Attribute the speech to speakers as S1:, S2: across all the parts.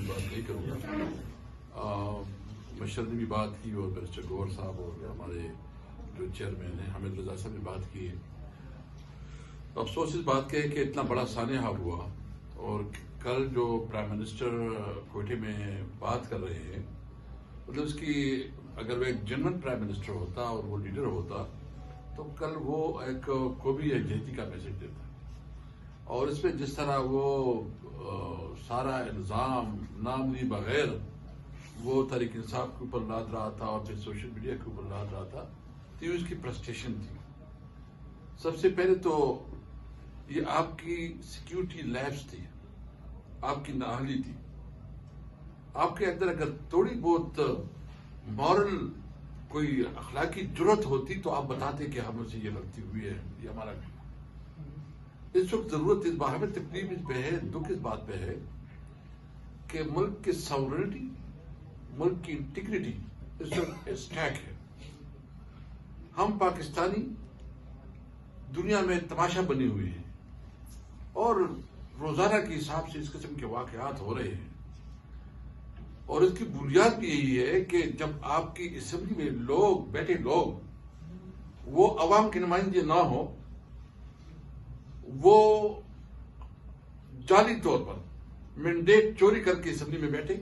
S1: بات نہیں کروں گا. مشر نے بھی بات کی اور بیرسٹر گوہر صاحب اور ہمارے جو چیئرمین ہیں حامد رضا صاحب نے بات کی ہے. افسوس اس بات کا ہے کہ اتنا بڑا سانحہ ہوا اور کل جو پرائم منسٹر کوئٹے میں بات کر رہے ہیں مطلب اس کی اگر وہ ایک جنرل پرائم منسٹر ہوتا اور وہ لیڈر ہوتا تو کل وہ ایک قومی یکجہتی کا میسج دیتا. اور اس میں جس طرح وہ سارا الزام نام لی بغیر وہ تحریک انصاف کے اوپر لاد رہا تھا اور پھر سوشل میڈیا کے اوپر لاد رہا تھا تو یہ اس کی فرسٹریشن تھی. سب سے پہلے تو یہ آپ کی سیکیورٹی لیبس تھی, آپ کی نااہلی تھی. آپ کے اندر اگر تھوڑی بہت مورل کوئی اخلاقی جرت ہوتی تو آپ بتاتے کہ ہم سے یہ غلطی ہوئی ہے, یہ ہمارا. اس وقت ضرورت اس بات میں تکلیف اس پہ ہے, دکھ اس بات پہ ہے کہ ملک کی ساورنٹی, ملک کی انٹیگریٹی اس وقت اسٹیک ہے. ہم پاکستانی دنیا میں تماشا بنی ہوئی ہیں اور روزانہ کے حساب سے اس قسم کے واقعات ہو رہے ہیں. اور اس کی بنیاد بھی یہی ہے کہ جب آپ کی اسمبلی میں لوگ بیٹھے لوگ وہ عوام کے نمائندے نہ ہو, وہ جعلی طور پر مینڈیٹ چوری کر کے اسمبلی میں بیٹھے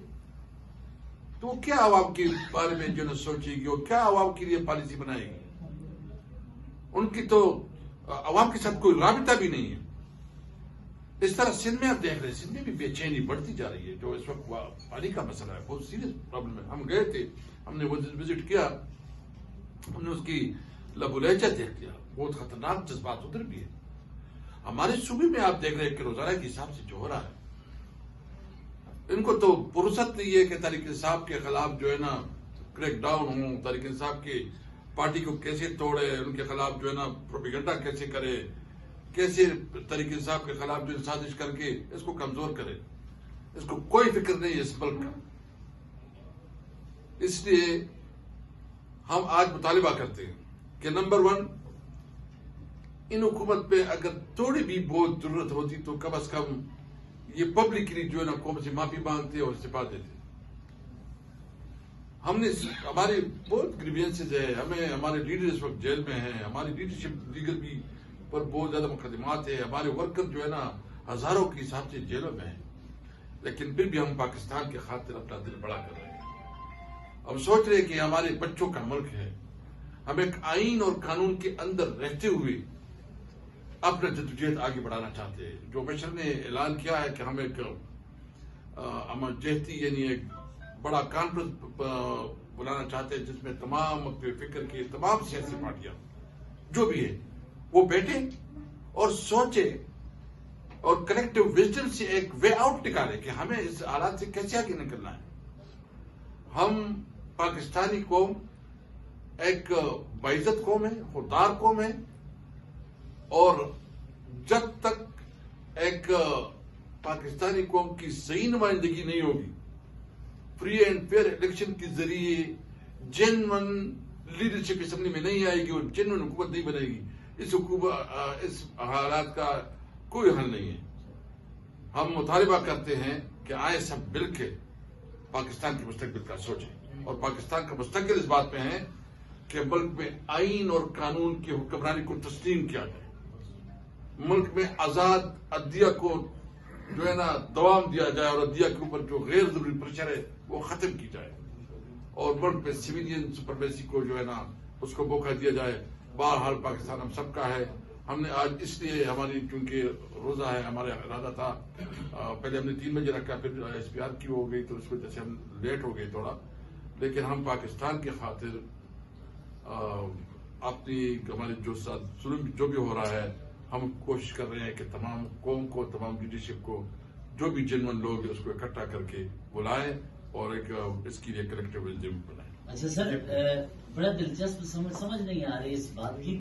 S1: تو وہ کیا عوام کے بارے میں جو نہ سوچے گی اور کیا عوام کے لیے پالیسی بنائے گی. ان کی تو عوام کے ساتھ کوئی رابطہ بھی نہیں ہے. اس طرح سندھ میں آپ دیکھ رہے ہیں, سندھ میں بھی بے چینی بڑھتی جا رہی ہے. جو اس وقت پانی کا مسئلہ ہے, بہت سیریس پرابلم ہے. ہم گئے تھے, ہم نے وہ وزٹ کیا, ہم نے اس کی لب و لہجہ دیکھ لیا. بہت خطرناک جذبات ادھر بھی ہے. ہمارے صوبے میں آپ دیکھ رہے ہیں کہ روزانہ کے حساب سے جو ہو رہا ہے, ان کو تو فرصت نہیں ہے کہ تحریک انصاف کے خلاف جو ہے نا کریک ڈاؤن ہوں, تحریک انصاف کی پارٹی کو کیسے توڑے, ان کے خلاف جو ہے نا پروپیگنڈا کیسے کرے, کیسے تحریک انصاف کے خلاف جو سازش کر کے اس کو کمزور کرے. اس کو کوئی فکر نہیں ہے اس ملک کا. اس لیے ہم آج مطالبہ کرتے ہیں کہ نمبر 1 ان حکومت پہ اگر تھوڑی بھی بہت ضرورت ہوتی تو کم از کم یہ پبلکلی جو ہے نا قوم سے معافی مانگتے اور استعفا دیتے. ہم نے ہمارے بہت گریوینسز ہے, ہمیں ہمارے لیڈر اس وقت جیل میں ہیں, ہماری لیڈرشپ دیگر بھی پر بہت زیادہ مقدمات ہے, ہمارے ورکر جو ہے نا ہزاروں کے حساب سے جیلوں میں ہیں, لیکن پھر بھی ہم پاکستان کے خاطر اپنا دل بڑا کر رہے ہیں. ہم سوچ رہے ہیں کہ ہمارے بچوں کا ملک ہے, ہم ایک آئین اور قانون کے اندر رہتے ہوئے اپنا جدوجہد آگے بڑھانا چاہتے ہیں. جو مشر نے اعلان کیا ہے کہ ہم ایک جہتی یعنی ایک بڑا کانفرنس بلانا چاہتے ہیں جس میں تمام فکر کی تمام سیاسی پارٹیاں جو بھی ہے وہ بیٹھے اور سوچے اور کلیکٹیو وزڈم سے ایک وے آؤٹ نکالے کہ ہمیں اس حالات سے کیسے آگے نکلنا ہے. ہم پاکستانی قوم ایک باعزت قوم ہے, خوددار قوم ہے, اور جب تک ایک پاکستانی قوم کی صحیح نمائندگی نہیں ہوگی, فری اینڈ فیئر الیکشن کے ذریعے جینون لیڈرشپ اسمبلی میں نہیں آئے گی اور جینون حکومت نہیں بنے گی, اس حالات کا کوئی حل نہیں ہے. ہم مطالبہ کرتے ہیں کہ آئے سب مل کے پاکستان کے مستقبل کا سوچیں, اور پاکستان کا مستقبل اس بات میں ہے کہ ملک میں آئین اور قانون کی حکمرانی کو تسلیم کیا جائے, ملک میں آزاد عدلیہ کو جو ہے نا دوام دیا جائے, اور عدلیہ کے اوپر جو غیر ضروری پریشر ہے وہ ختم کی جائے, اور ملک میں سویلین سپرمیسی کو جو ہے نا اس کو موقع دیا جائے. بہرحال پاکستان ہم سب کا ہے. ہم نے آج اس لیے ہماری چونکہ روزہ ہے, ہمارا ارادہ تھا پہلے ہم نے 3 بجے رکھا, پھر SPR کی ہو گئی تو اس وجہ سے ہم لیٹ ہو گئے تھوڑا, لیکن ہم پاکستان کی خاطر اپنی ہمارے جو ساتھ ظلم جو بھی ہو رہا ہے ہم کوشش کر رہے ہیں کہ تمام قوم کو, تمام لیڈرشپ کو, جو بھی جنون لوگ ہیں اس کو اکٹھا کر کے بلائیں اور ایک اس کے لیے کلیکٹیو وزڈم بنائیں.
S2: اچھا سر, بڑا دلچسپ سمجھ نہیں آ رہی اس بات کی